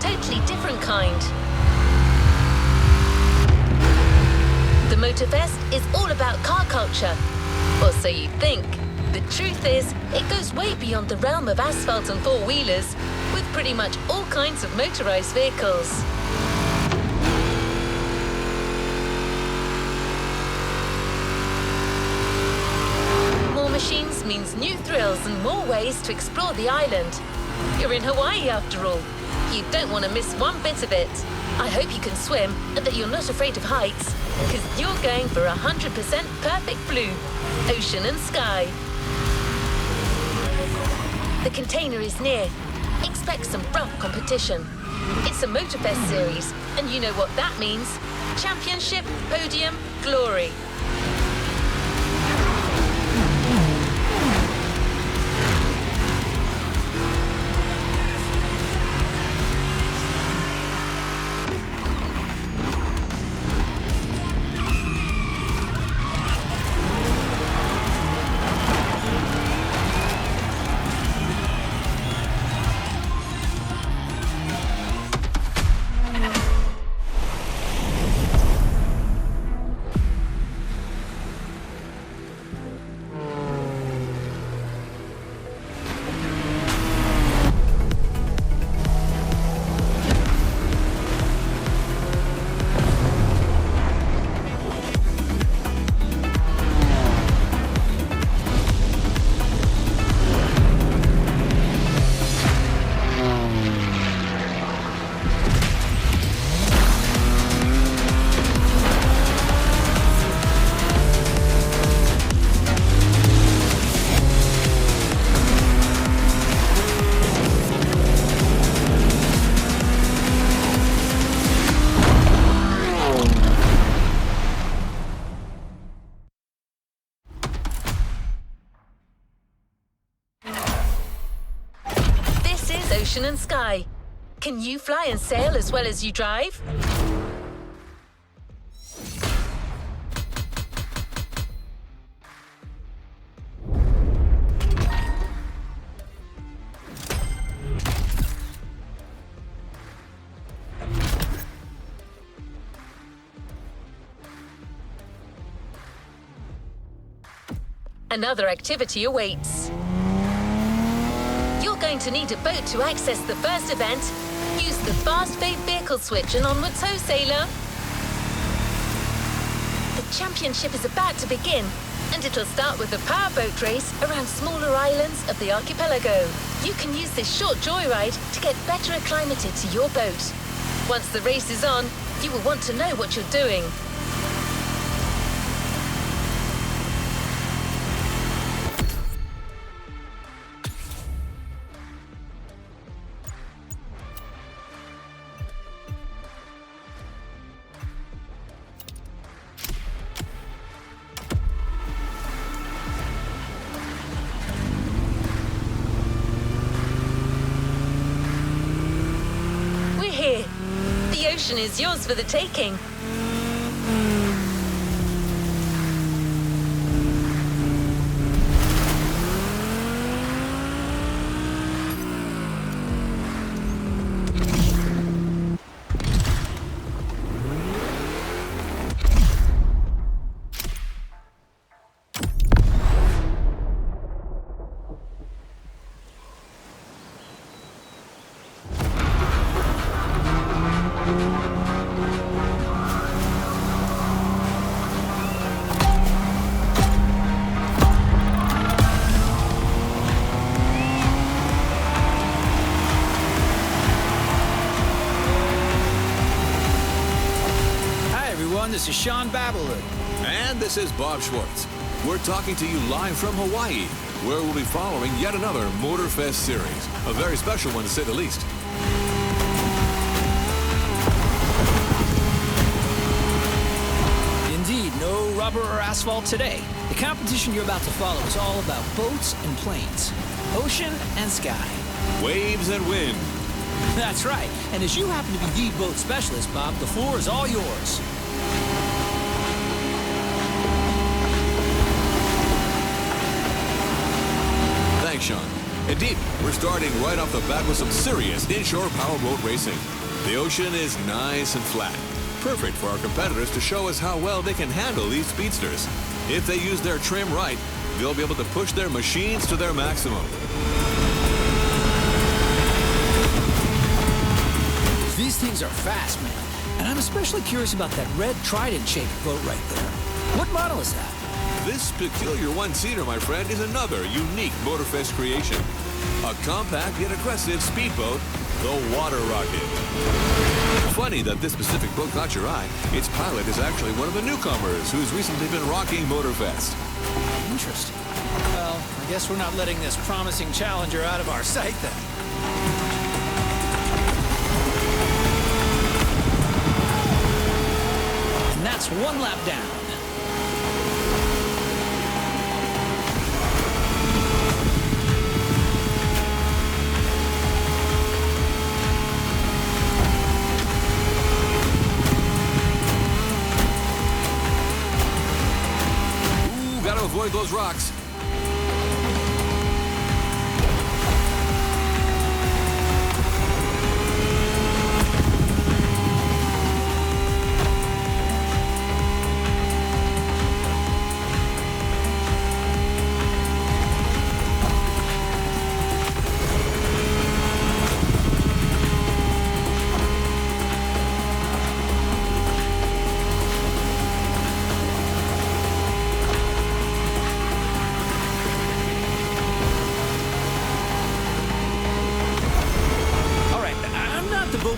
totally different kind. The Motorfest is all about car culture. Or so you think. The truth is, it goes way beyond the realm of asphalt and four-wheelers, with pretty much all kinds of motorized vehicles. More machines means new thrills and more ways to explore the island. You're in Hawaii after all. You don't want to miss one bit of it. I hope you can swim and that you're not afraid of heights, because you're going for 100% perfect blue, ocean and sky. The container is near. Expect some rough competition. It's a Motorfest series, and you know what that means. Championship, podium, glory. Ocean and sky. Can you fly and sail as well as you drive? Another activity awaits. You're going to need a boat to access the first event. Use the fast fade vehicle switch and onwards ho, sailor. The championship is about to begin, and it'll start with a powerboat race around smaller islands of the archipelago. You can use this short joyride to get better acclimated to your boat. Once the race is on, you will want to know what you're doing. The ocean is yours for the taking. This is Sean Babbler. And this is Bob Schwartz. We're talking to you live from Hawaii, where we'll be following yet another Motorfest series. A very special one, to say the least. Indeed, no rubber or asphalt today. The competition you're about to follow is all about boats and planes, ocean and sky. Waves and wind. That's right. And as you happen to be the boat specialist, Bob, the floor is all yours. Thanks, Sean. Indeed, we're starting right off the bat with some serious inshore powerboat racing. The ocean is nice and flat, perfect for our competitors to show us how well they can handle these speedsters. If they use their trim right, they'll be able to push their machines to their maximum. These things are fast, man. And I'm especially curious about that red trident-shaped boat right there. What model is that? This peculiar one-seater, my friend, is another unique Motorfest creation. A compact yet aggressive speedboat, the Water Rocket. Funny that this specific boat caught your eye. Its pilot is actually one of the newcomers who's recently been rocking Motorfest. Interesting. Well, I guess we're not letting this promising challenger out of our sight then. And that's one lap down. Gotta avoid those rocks.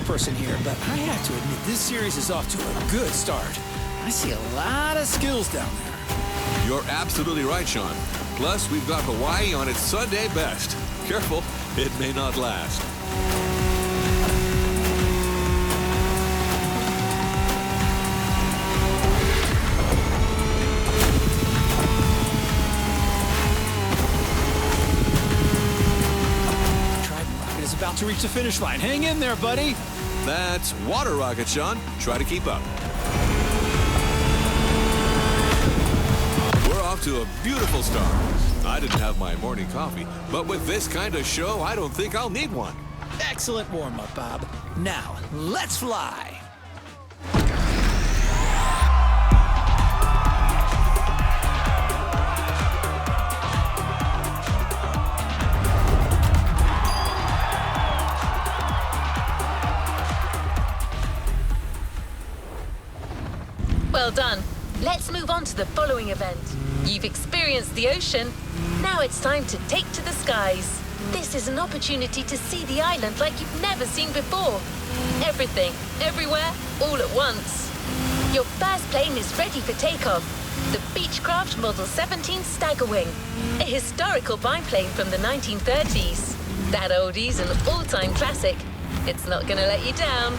Person here, but I have to admit this series is off to a good start. I see a lot of skills down there. You're absolutely right, Sean. Plus, we've got Hawaii on its Sunday best. Careful, it may not last. Trident Rocket is about to reach the finish line. Hang in there, buddy. That's Water Rocket, Sean. Try to keep up. We're off to a beautiful start. I didn't have my morning coffee, but with this kind of show, I don't think I'll need one. Excellent warm-up, Bob. Now, let's fly. Well done. Let's move on to the following event. You've experienced the ocean. Now it's time to take to the skies. This is an opportunity to see the island like you've never seen before. Everything, everywhere, all at once. Your first plane is ready for takeoff. The Beechcraft Model 17 Staggerwing, a historical biplane from the 1930s. That oldie's an all-time classic. It's not gonna let you down.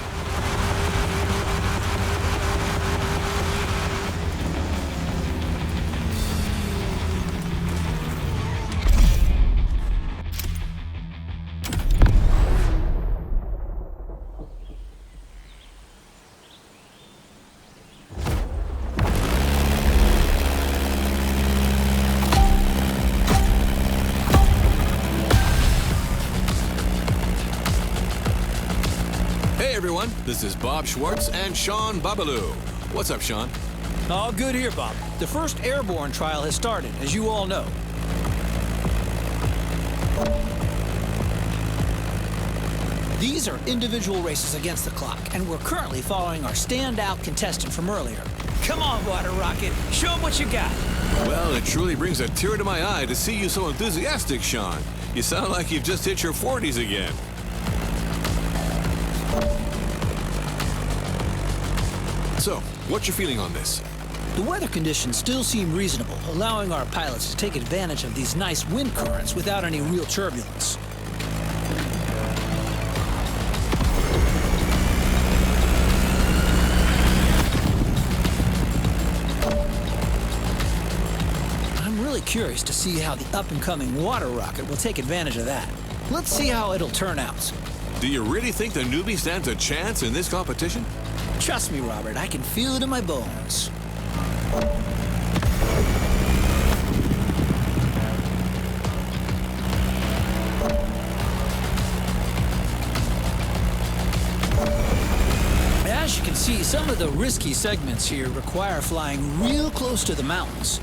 Hey everyone, this is Bob Schwartz and Sean Babaloo. What's up, Sean? All good here, Bob. The first airborne trial has started, as you all know. These are individual races against the clock, and we're currently following our standout contestant from earlier. Come on, Water Rocket, show them what you got. Well, it truly brings a tear to my eye to see you so enthusiastic, Sean. You sound like you've just hit your 40s again. So, what's your feeling on this? The weather conditions still seem reasonable, allowing our pilots to take advantage of these nice wind currents without any real turbulence. I'm really curious to see how the up-and-coming Water Rocket will take advantage of that. Let's see how it'll turn out. Do you really think the newbie stands a chance in this competition? Trust me, Robert, I can feel it in my bones. Some of the risky segments here require flying real close to the mountains.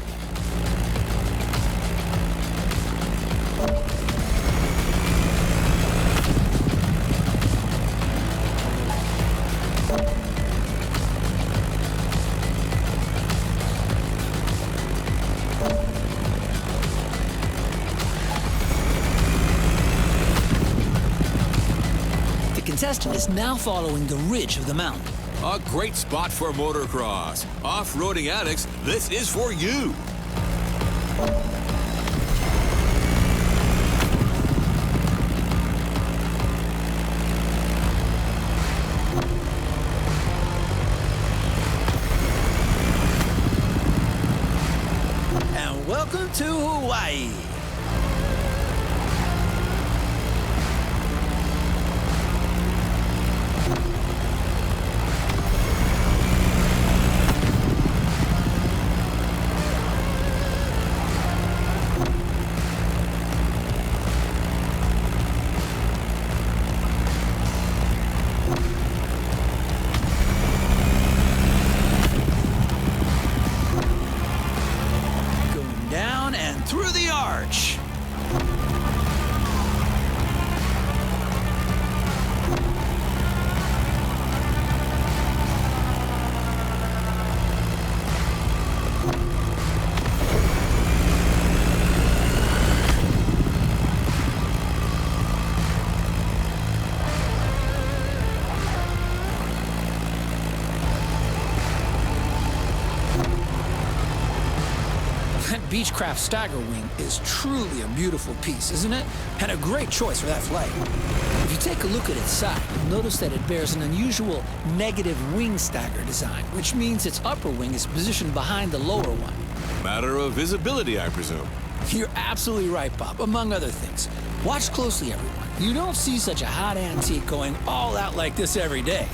The contestant is now following the ridge of the mountain. A great spot for motocross. Off-roading addicts, this is for you. And welcome to Hawaii. Down and through the arch. That Beechcraft Stagger Wing is truly a beautiful piece, isn't it? And a great choice for that flight. If you take a look at its side, you'll notice that it bears an unusual negative wing stagger design, which means its upper wing is positioned behind the lower one. Matter of visibility, I presume. You're absolutely right, Bob, among other things. Watch closely, everyone. You don't see such a hot antique going all out like this every day.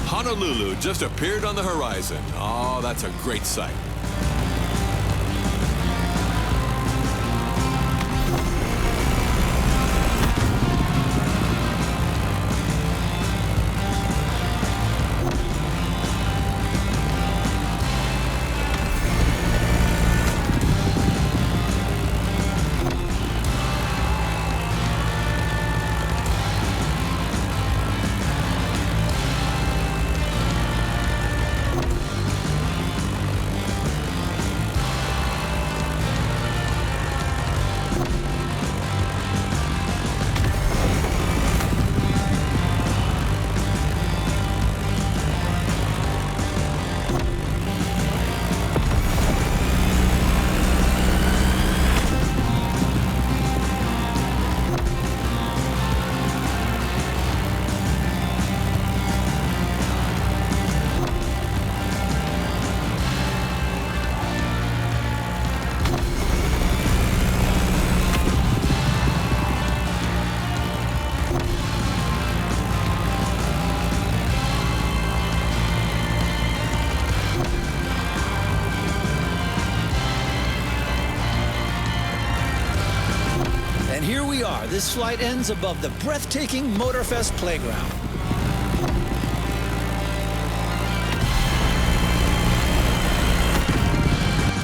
Honolulu just appeared on the horizon. Oh, that's a great sight. And here we are. This flight ends above the breathtaking Motorfest playground.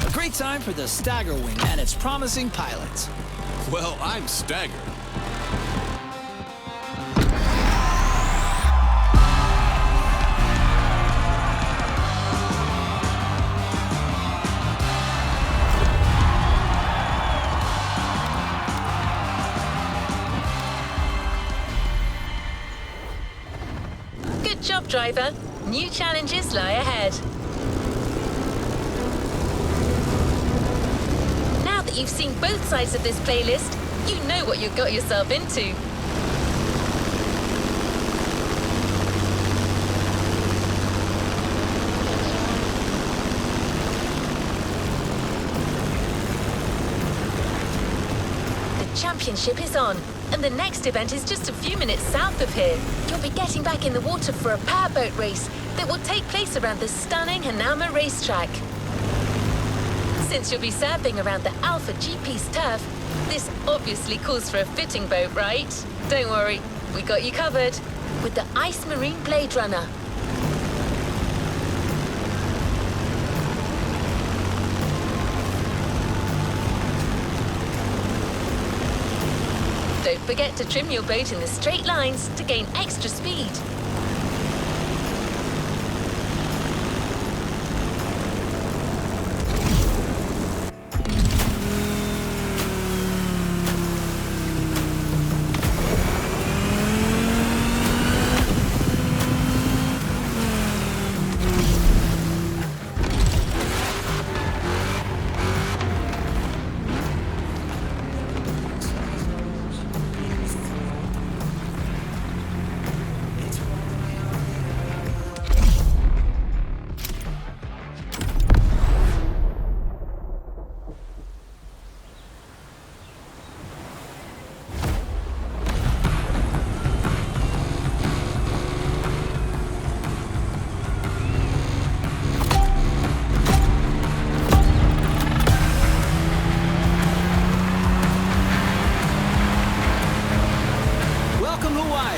A great time for the Stagger Wing and its promising pilots. Well, I'm staggered. driver. New challenges lie ahead. Now that you've seen both sides of this playlist, you know what you've got yourself into. The championship is on, and the next event is just a few minutes south of here. You'll be getting back in the water for a powerboat race that will take place around the stunning Hanama racetrack. Since you'll be surfing around the Alpha GP's turf, this obviously calls for a fitting boat, right? Don't worry, we got you covered with the Ice Marine Blade Runner. Don't forget to trim your boat in the straight lines to gain extra speed.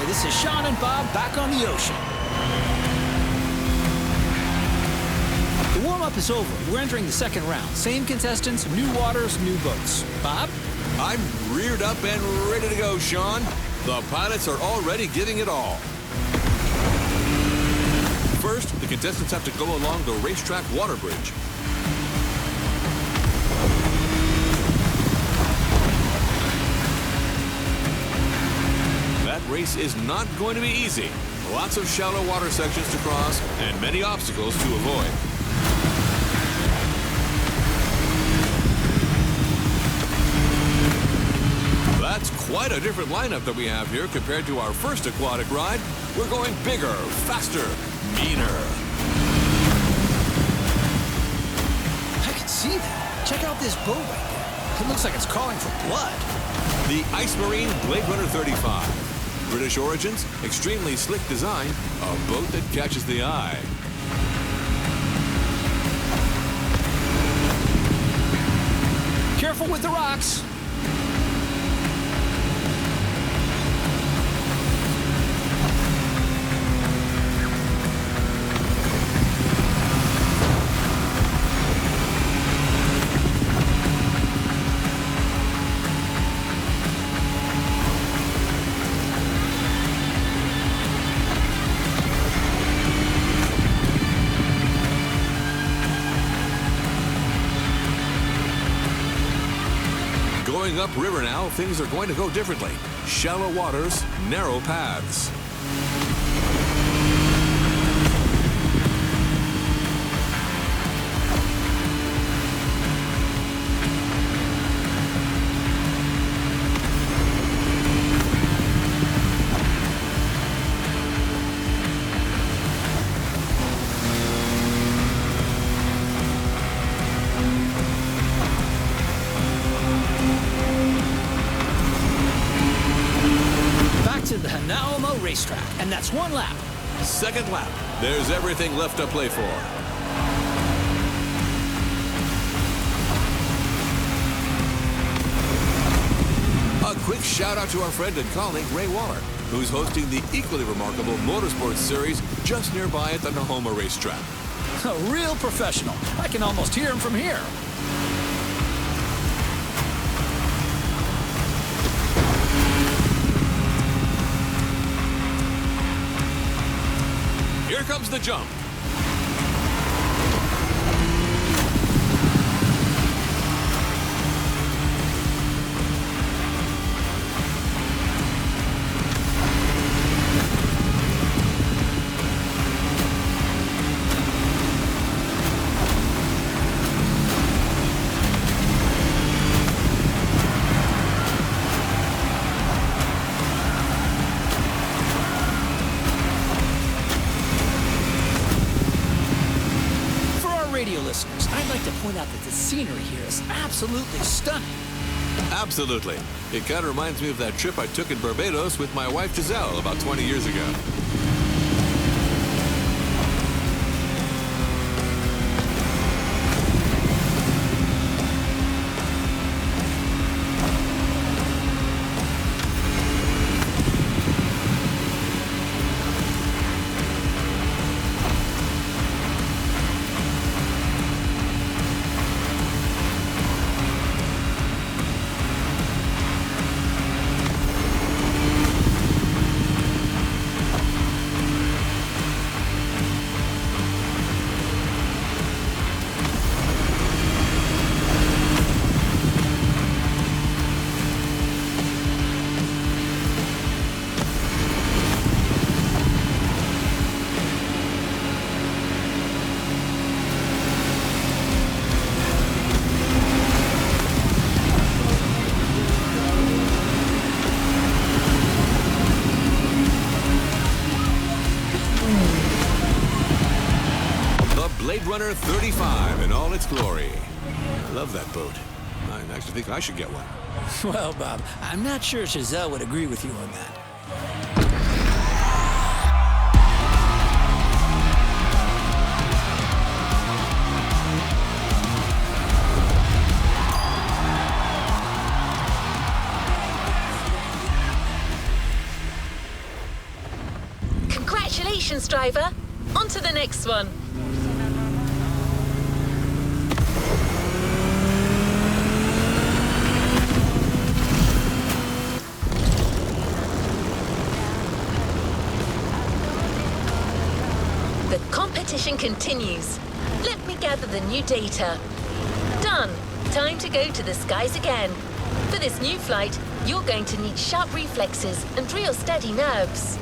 This is Sean and Bob back on the ocean. The warm-up is over. We're entering the second round. Same contestants, new waters, new boats. Bob? I'm reared up and ready to go, Sean. The pilots are already giving it all. First, the contestants have to go along the racetrack water bridge. That race is not going to be easy. Lots of shallow water sections to cross and many obstacles to avoid. That's quite a different lineup that we have here compared to our first aquatic ride. We're going bigger, faster, meaner. I can see that. Check out this boat right there. It looks like it's calling for blood. The Ice Marine Blade Runner 35. British origins, extremely slick design, a boat that catches the eye. Careful with the rocks. Going upriver now, things are going to go differently. Shallow waters, narrow paths. The Hanama racetrack, and that's one lap. Second lap. There's everything left to play for. A quick shout out to our friend and colleague Ray Waller, who's hosting the equally remarkable Motorsports series just nearby at the Nahoma racetrack. A real professional. I can almost hear him from here. Here comes the jump. like to point out that the scenery here is absolutely stunning. Absolutely. It kind of reminds me of that trip I took in Barbados with my wife Giselle about 20 years ago. Blade Runner 35 in all its glory. I love that boat. I actually think I should get one. Well, Bob, I'm not sure Giselle would agree with you on that. Congratulations, driver. On to the next one. The competition continues. Let me gather the new data. Done. Time to go to the skies again. For this new flight, you're going to need sharp reflexes and real steady nerves.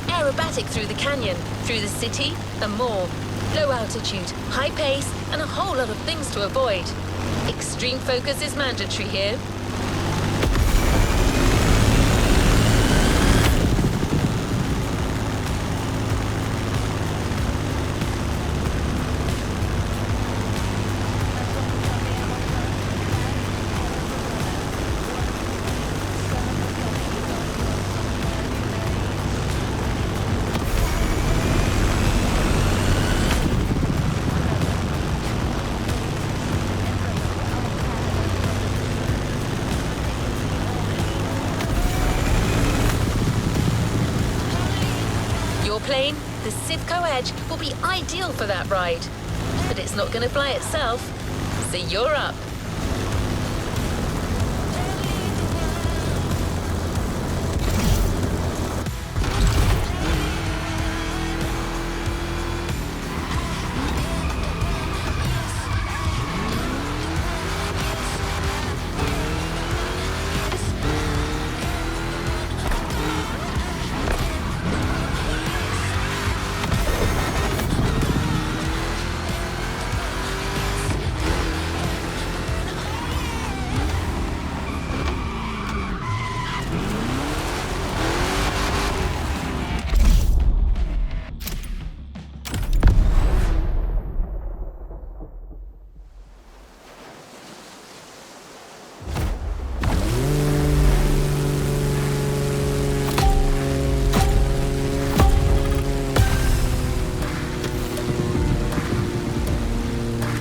Aerobatic through the canyon, through the city, and more. Low altitude, high pace, and a whole lot of things to avoid. Extreme focus is mandatory here. Plane, the Sivco Edge, will be ideal for that ride. But it's not going to fly itself, so you're up.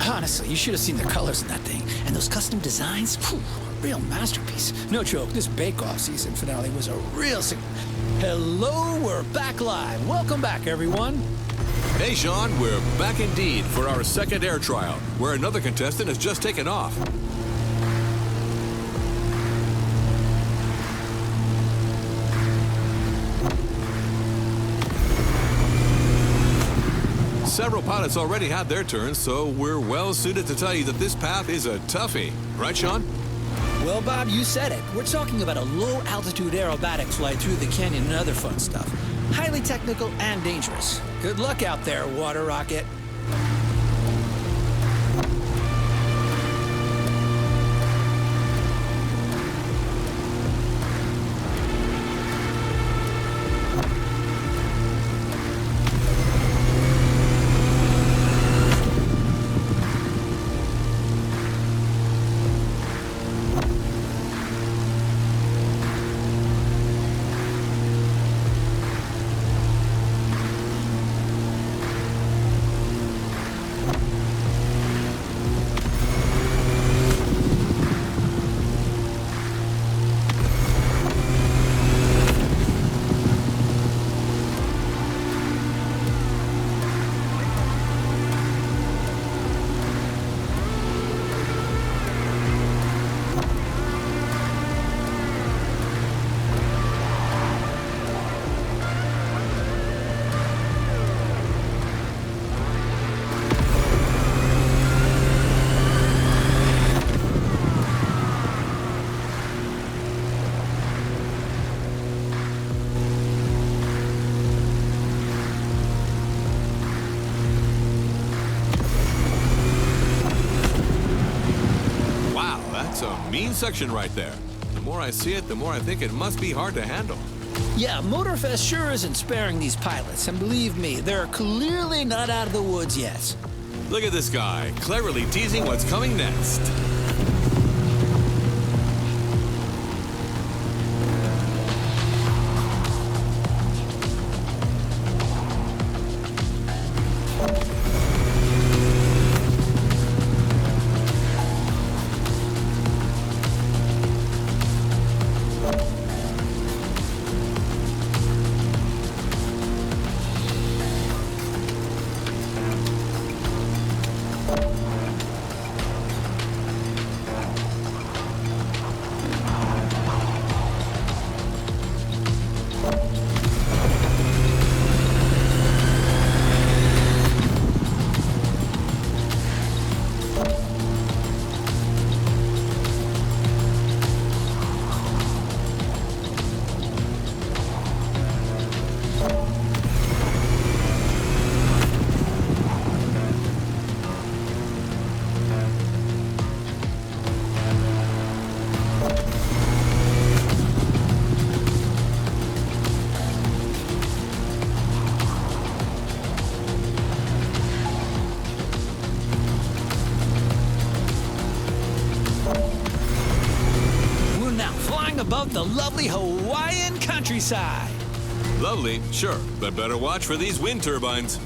Honestly, you should have seen the colors in that thing. And those custom designs, phew, a real masterpiece. No joke, this Bake-Off season finale was a real... Hello, we're back live. Welcome back, everyone. Hey, Sean, we're back indeed for our second air trial, where another contestant has just taken off. several pilots already had their turns, so we're well suited to tell you that this path is a toughie. Right, Sean? Well, Bob, you said it. We're talking about a low-altitude aerobatic flight through the canyon and other fun stuff. Highly technical and dangerous. Good luck out there, water rocket. That's a mean section right there. The more I see it, the more I think it must be hard to handle. Yeah, Motorfest sure isn't sparing these pilots, and believe me, they're clearly not out of the woods yet. Look at this guy, cleverly teasing what's coming next. Above the lovely Hawaiian countryside. Lovely, sure, but better watch for these wind turbines.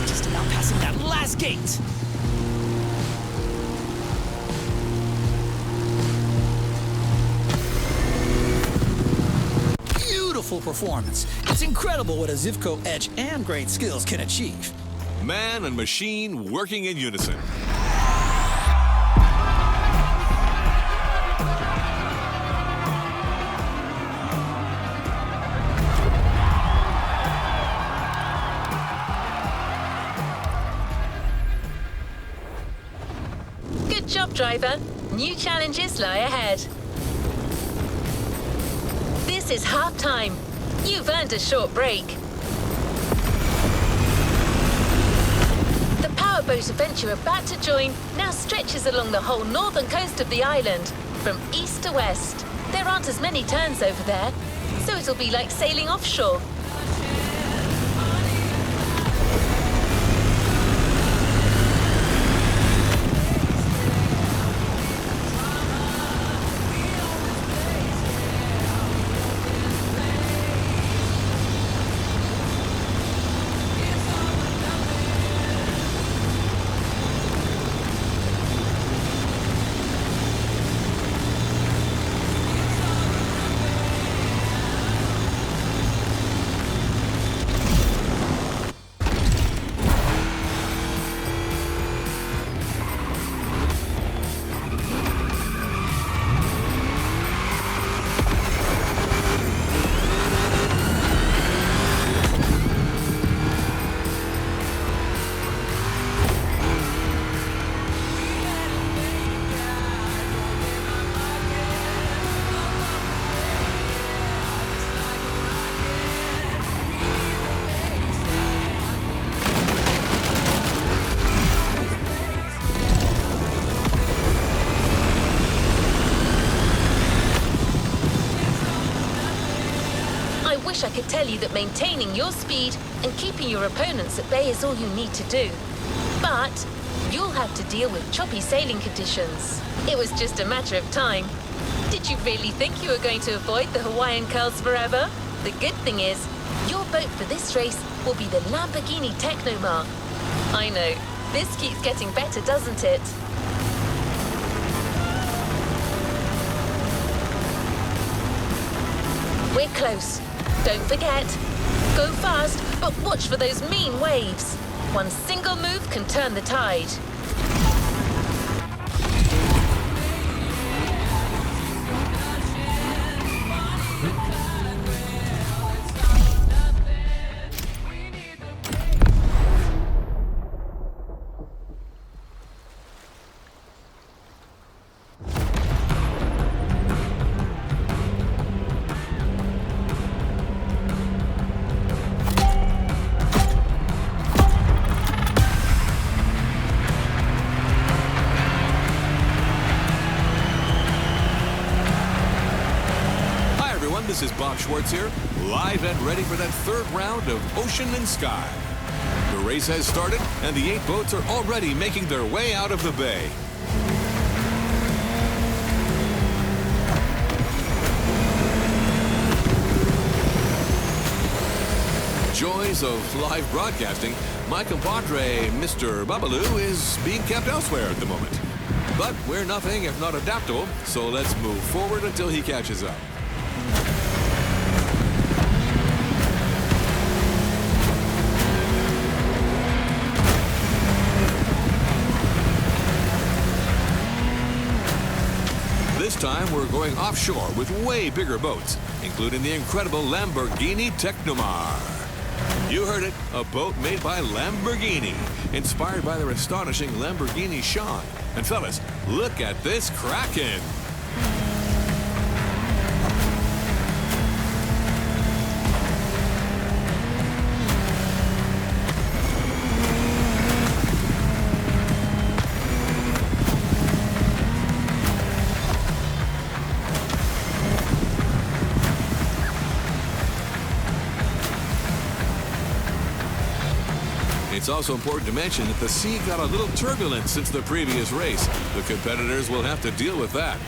It's just about passing that last gate. Beautiful performance. It's incredible what a Zivco edge and great skills can achieve. Man and machine working in unison. Good job, driver. New challenges lie ahead. This is half-time. You've earned a short break. The powerboat event you're about to join now stretches along the whole northern coast of the island, from east to west. There aren't as many turns over there, so it'll be like sailing offshore. I could tell you that maintaining your speed and keeping your opponents at bay is all you need to do. But you'll have to deal with choppy sailing conditions. It was just a matter of time. Did you really think you were going to avoid the Hawaiian curls forever? The good thing is, your boat for this race will be the Lamborghini Technomar. I know, this keeps getting better, doesn't it? We're close. Don't forget, go fast, but watch for those mean waves. One single move can turn the tide. This is Bob Schwartz here, live and ready for that third round of Ocean and Sky. The race has started, and the 8 boats are already making their way out of the bay. Joys of live broadcasting, my compadre, Mr. Babalu, is being kept elsewhere at the moment. But we're nothing if not adaptable, so let's move forward until he catches up. This time we're going offshore with way bigger boats, including the incredible Lamborghini Technomar. You heard it, a boat made by Lamborghini, inspired by their astonishing Lamborghini Sean. And fellas, look at this Kraken! It's also important to mention that the sea got a little turbulent since the previous race. The competitors will have to deal with that.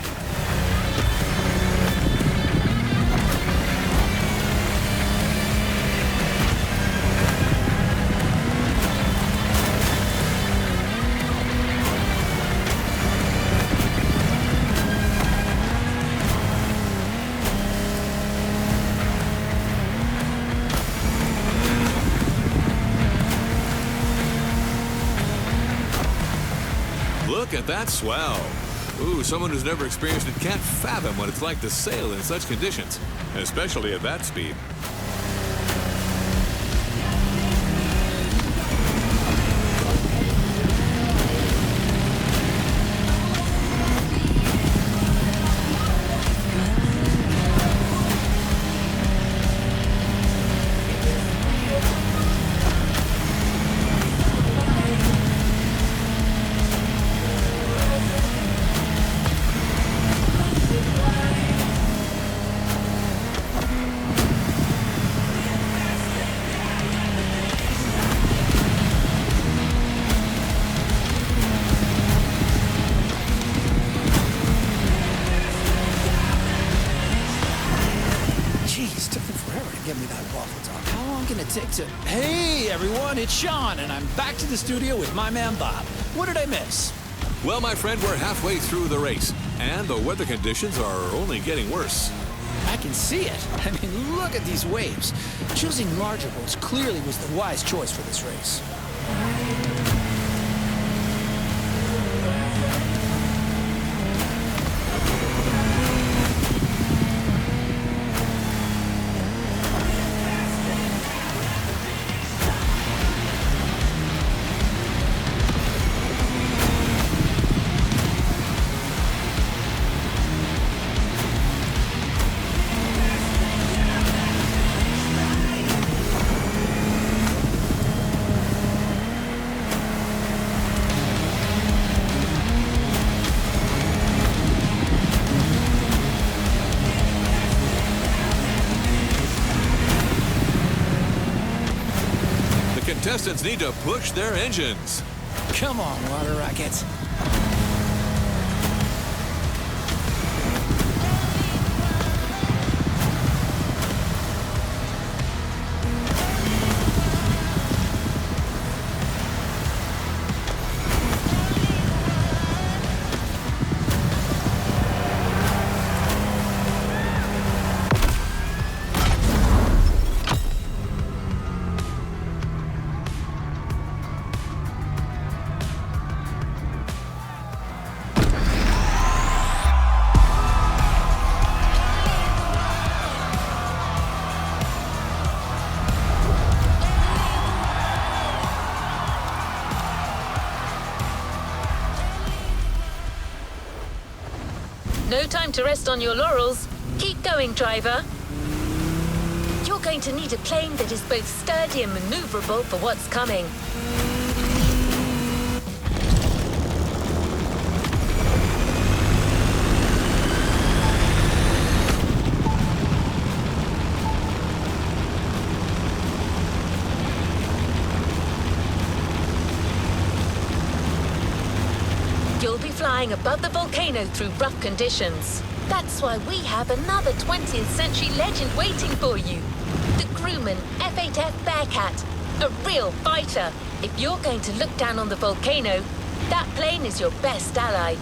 Look at that swell. Ooh, someone who's never experienced it can't fathom what it's like to sail in such conditions, especially at that speed. Hey everyone, it's Sean, and I'm back to the studio with my man Bob. What did I miss? Well, my friend, we're halfway through the race, and the weather conditions are only getting worse. I can see it. I mean, look at these waves. Choosing larger boats clearly was the wise choice for this race. Contestants need to push their engines. Come on, water rockets. No time to rest on your laurels. Keep going, driver. You're going to need a plane that is both sturdy and maneuverable for what's coming. You'll be flying above the volcano through rough conditions. That's why we have another 20th century legend waiting for you. The Grumman F8F Bearcat, a real fighter. If you're going to look down on the volcano, that plane is your best ally.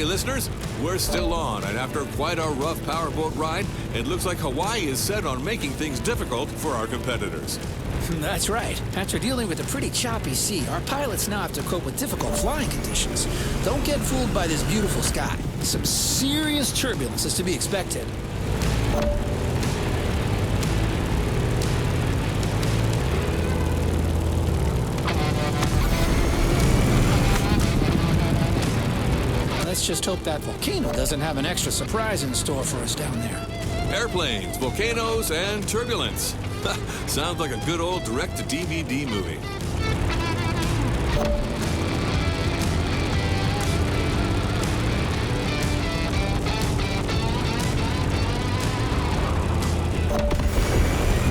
worry, listeners. We're still on, and after quite a rough powerboat ride, it looks like Hawaii is set on making things difficult for our competitors. That's right. After dealing with a pretty choppy sea, our pilots now have to cope with difficult flying conditions. Don't get fooled by this beautiful sky. Some serious turbulence is to be expected. Let's just hope that volcano doesn't have an extra surprise in store for us down there. Airplanes, volcanoes, and turbulence. Sounds like a good old direct-to-DVD movie.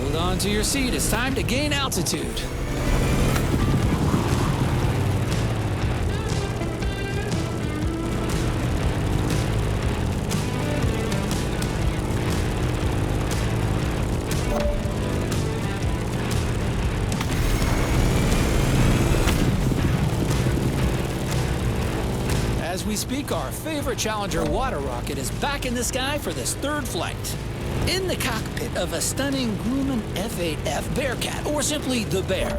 Hold on to your seat. It's time to gain altitude. As we speak, our favorite Challenger water rocket is back in the sky for this third flight. In the cockpit of a stunning Grumman F8F Bearcat, or simply the Bear.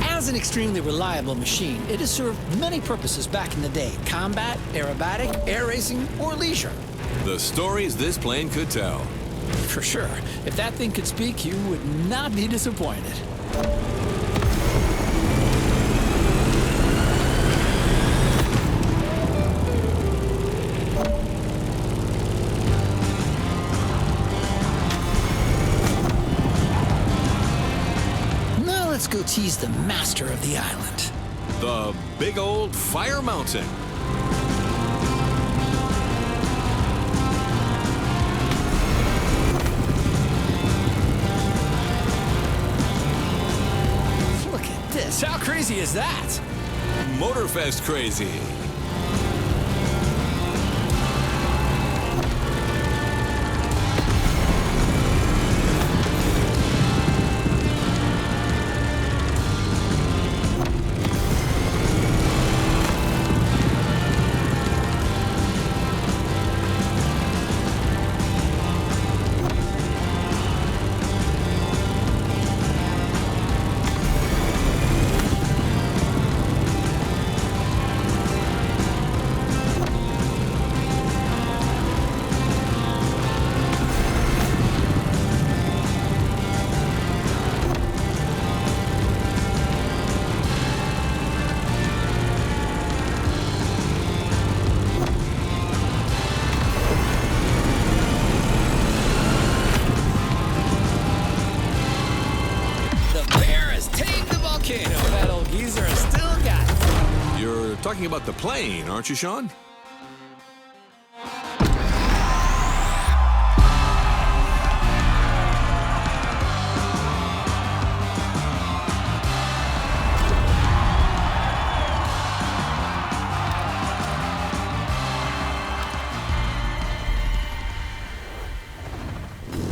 As an extremely reliable machine, it has served many purposes back in the day: combat, aerobatic, air racing, or leisure. The stories this plane could tell. For sure. If that thing could speak, you would not be disappointed. Now let's go tease the master of the island. The big old fire mountain. How crazy is that? Motorfest crazy. That old geezer has still got it. You're talking about the plane, aren't you, Sean?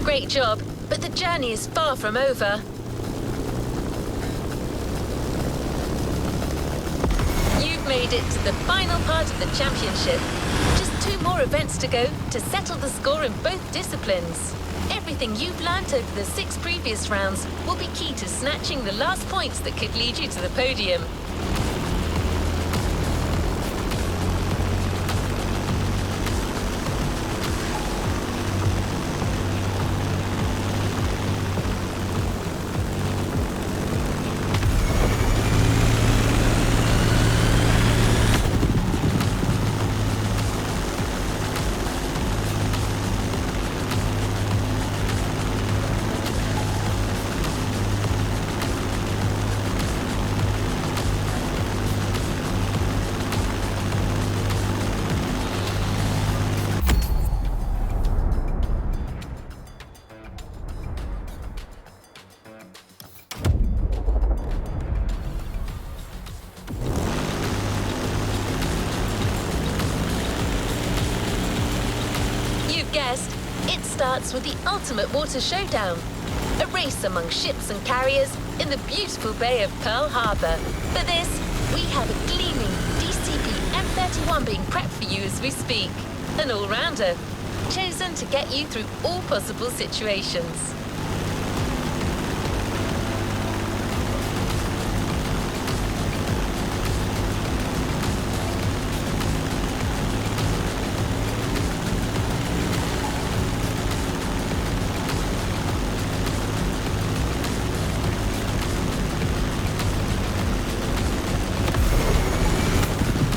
Great job, but the journey is far from over. You've made it to the final part of the championship. Just 2 more events to go to settle the score in both disciplines. Everything you've learnt over the 6 previous rounds will be key to snatching the last points that could lead you to the podium. You've guessed, it starts with the ultimate water showdown. A race among ships and carriers in the beautiful Bay of Pearl Harbor. For this, we have a gleaming DCP M31 being prepped for you as we speak. An all-rounder, chosen to get you through all possible situations.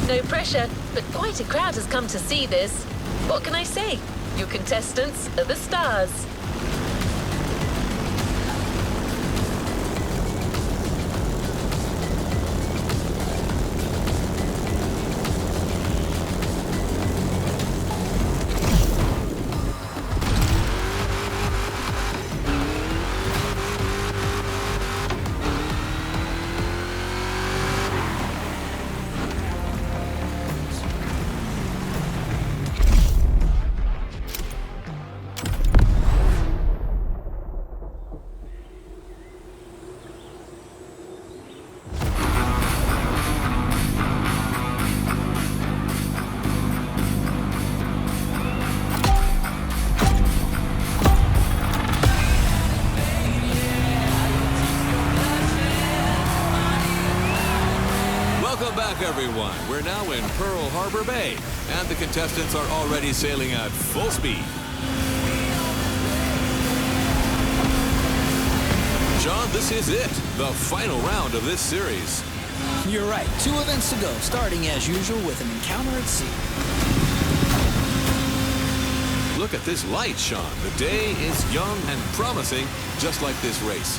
No pressure, but quite a crowd has come to see this. What can I say? Your contestants are the stars. Welcome back, everyone. We're now in Pearl Harbor Bay, and the contestants are already sailing at full speed. John, this is it, the final round of this series. You're right. 2 events to go, starting as usual with an encounter at sea. Look at this light, Sean. The day is young and promising, just like this race.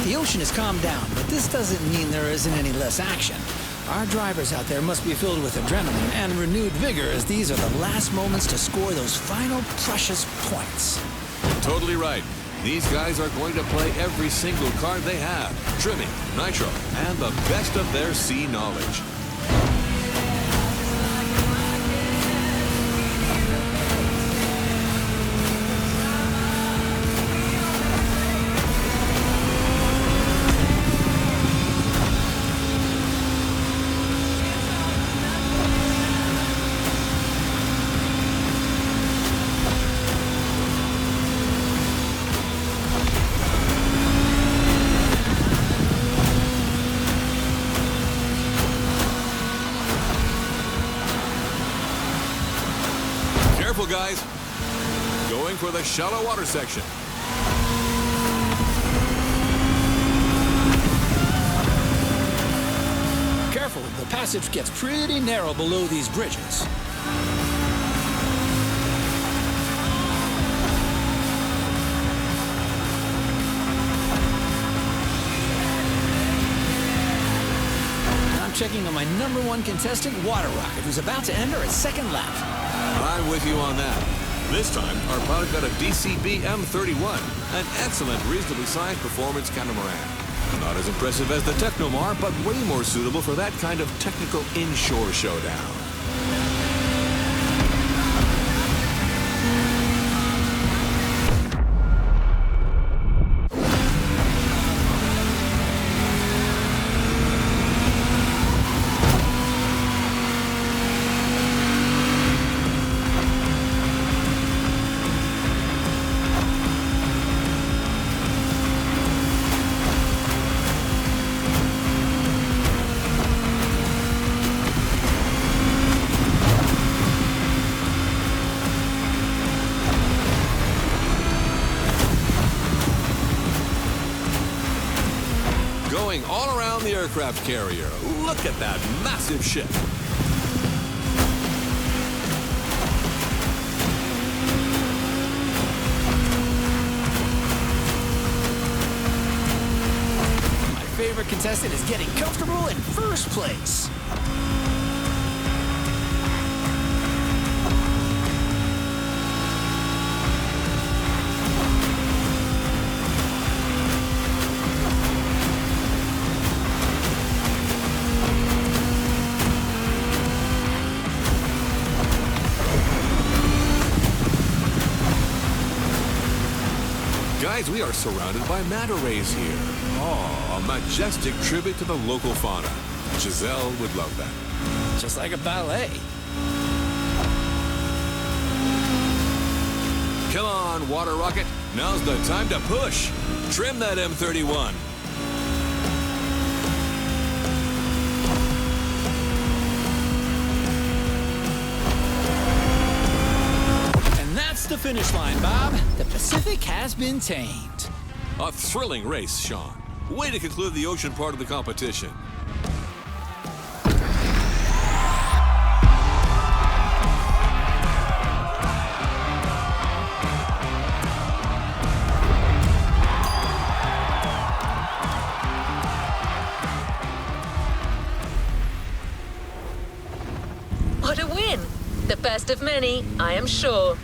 The ocean has calmed down, but this doesn't mean there isn't any less action. Our drivers out there must be filled with adrenaline and renewed vigor, as these are the last moments to score those final precious points. Totally right. These guys are going to play every single card they have, trimming, nitro, and the best of their sea knowledge. Careful, guys. Going for the shallow water section. Careful, the passage gets pretty narrow below these bridges. I'm checking on my #1 contestant, Water Rocket, who's about to enter its second lap. I'm with you on that. This time, our pilot got a DCB M31, an excellent, reasonably sized performance catamaran. Not as impressive as the Technomar, but way more suitable for that kind of technical inshore showdown. Going all around the aircraft carrier. Look at that massive ship. My favorite contestant is getting comfortable in first place. Guys, we are surrounded by manta rays here. Oh, a majestic tribute to the local fauna. Giselle would love that. Just like a ballet. Come on, water rocket. Now's the time to push. Trim that M31. And that's the finish line, Bob. The Pacific has been tamed. A thrilling race, Sean. Way to conclude the ocean part of the competition. What a win! The first of many, I am sure.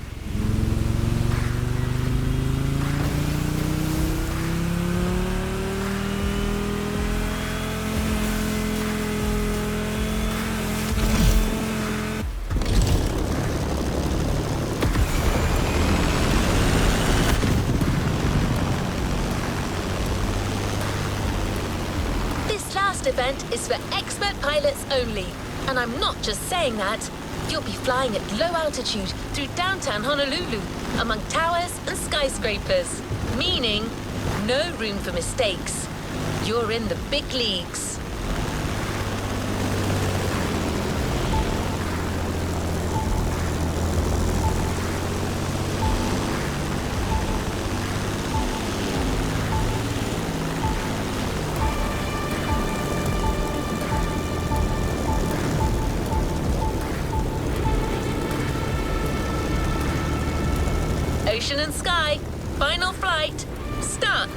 This last event is for expert pilots only. And I'm not just saying that. You'll be flying at low altitude through downtown Honolulu, among towers and skyscrapers, meaning no room for mistakes. You're in the big leagues. Ocean and sky, final flight, start.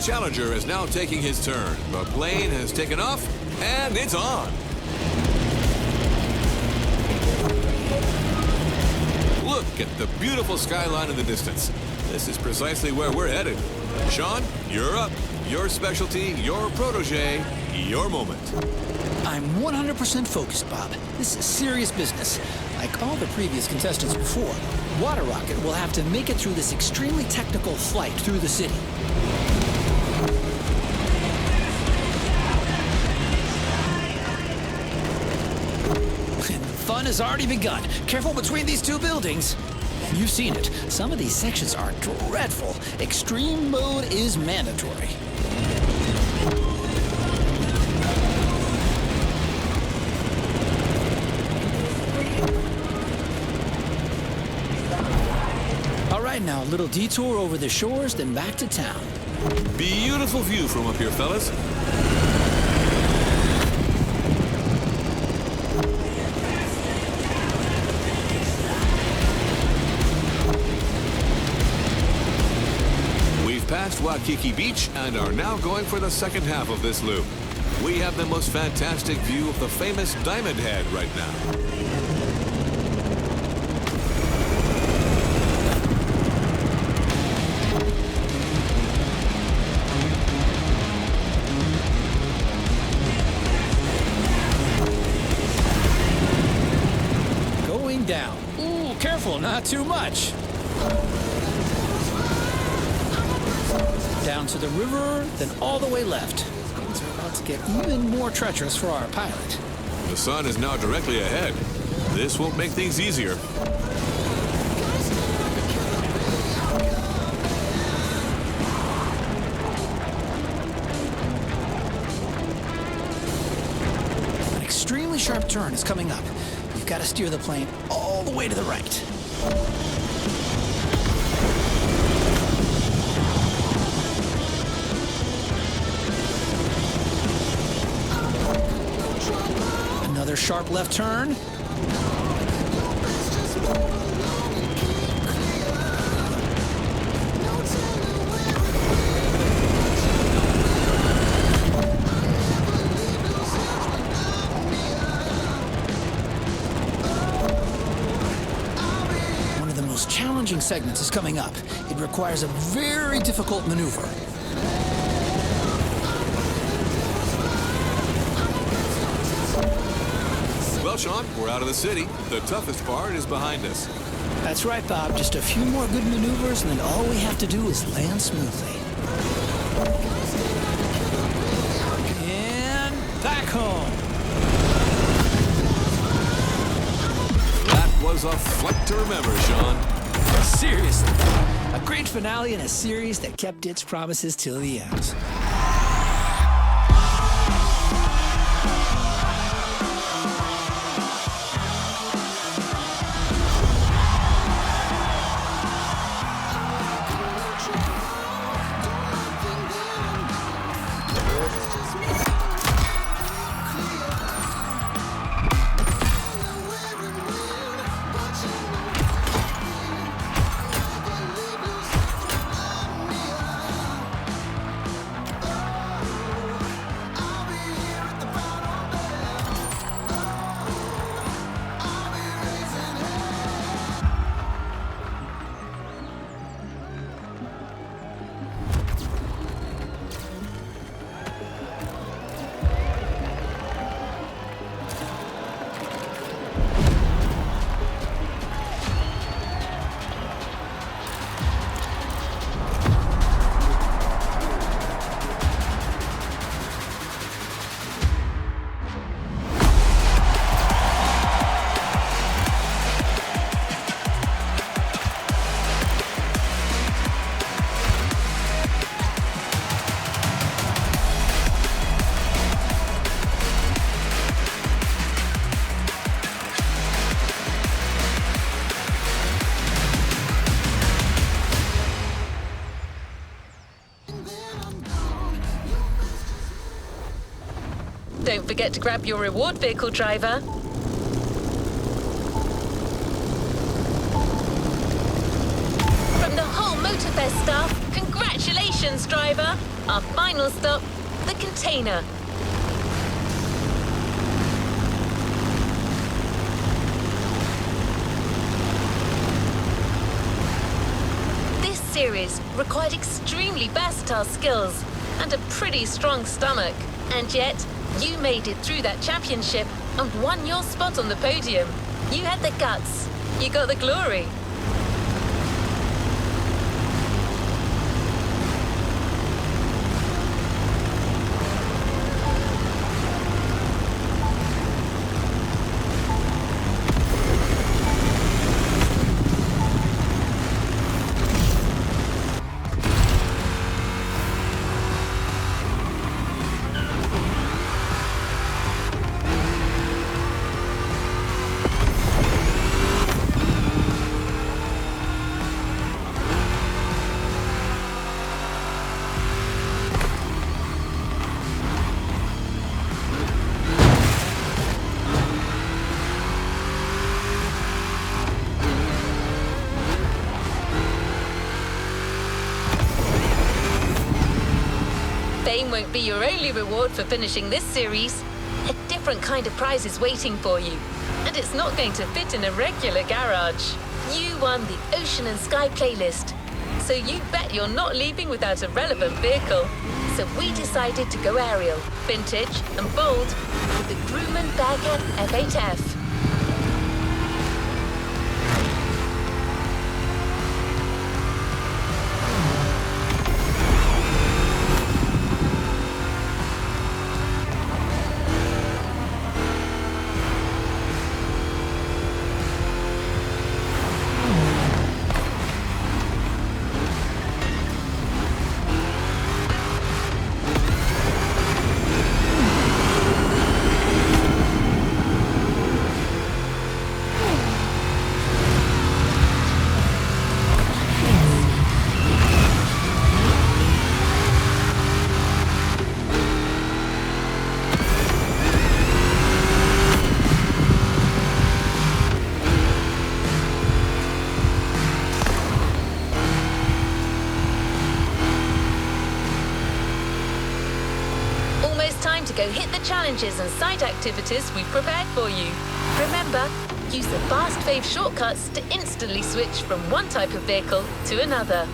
Challenger is now taking his turn. The plane has taken off, and it's on. Look at the beautiful skyline in the distance. This is precisely where we're headed. Sean, you're up. Your specialty, your protege, your moment. I'm 100% focused, Bob. This is serious business. Like all the previous contestants before, Water Rocket will have to make it through this extremely technical flight through the city. Fun has already begun. Careful between these two buildings. You've seen it. Some of these sections are dreadful. Extreme mode is mandatory. All right, now a little detour over the shores, then back to town. Beautiful view from up here, fellas. Past Waikiki Beach and are now going for the second half of this loop. We have the most fantastic view of the famous Diamond Head right now. Not too much. Down to the river, then all the way left. Things are about to get even more treacherous for our pilot. The sun is now directly ahead. This won't make things easier. An extremely sharp turn is coming up. You've got to steer the plane all the way to the right. Another sharp left turn. One of the most challenging segments is coming up. It requires a very difficult maneuver. Well, Sean, we're out of the city. The toughest part is behind us. That's right, Bob. Just a few more good maneuvers, and then all we have to do is land smoothly. And back home. That was a flight to remember, Sean. Seriously, a great finale in a series that kept its promises till the end. Don't forget to grab your reward vehicle, driver. From the whole Motorfest staff, congratulations, driver! Our final stop, the container. This series required extremely versatile skills and a pretty strong stomach. And yet, you made it through that championship and won your spot on the podium. You had the guts. You got the glory. Fame won't be your only reward for finishing this series. A different kind of prize is waiting for you, and it's not going to fit in a regular garage. You won the Ocean and Sky playlist, so you bet you're not leaving without a relevant vehicle. So we decided to go aerial, vintage, and bold with the Grumman Bagger F8F. time to go hit the challenges and side activities we've prepared for you. Remember, use the fast fave shortcuts to instantly switch from one type of vehicle to another.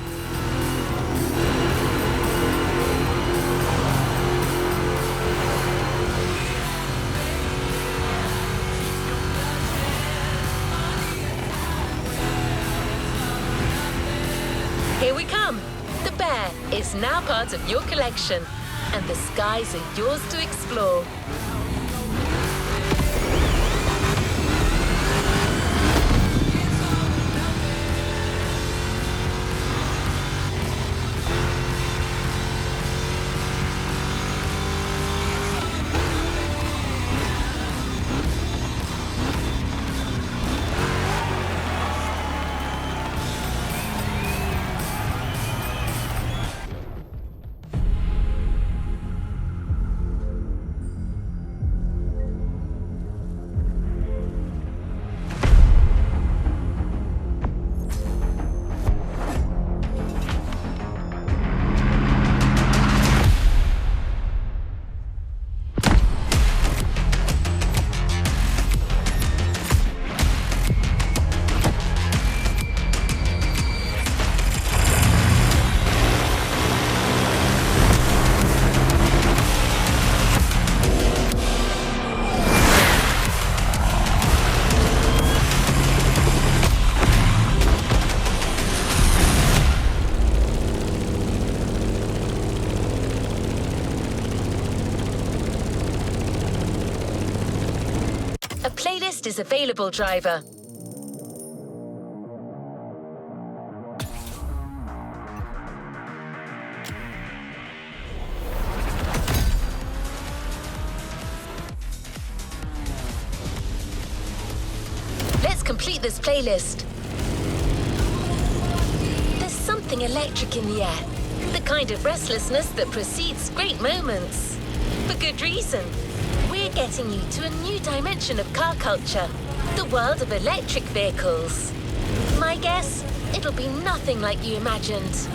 Here we come. The bear is now part of your collection, and the skies are yours to explore. A playlist is available, driver. Let's complete this playlist. There's something electric in the air, the kind of restlessness that precedes great moments. For good reason. We're getting you to a new dimension of car culture, the world of electric vehicles. My guess, it'll be nothing like you imagined.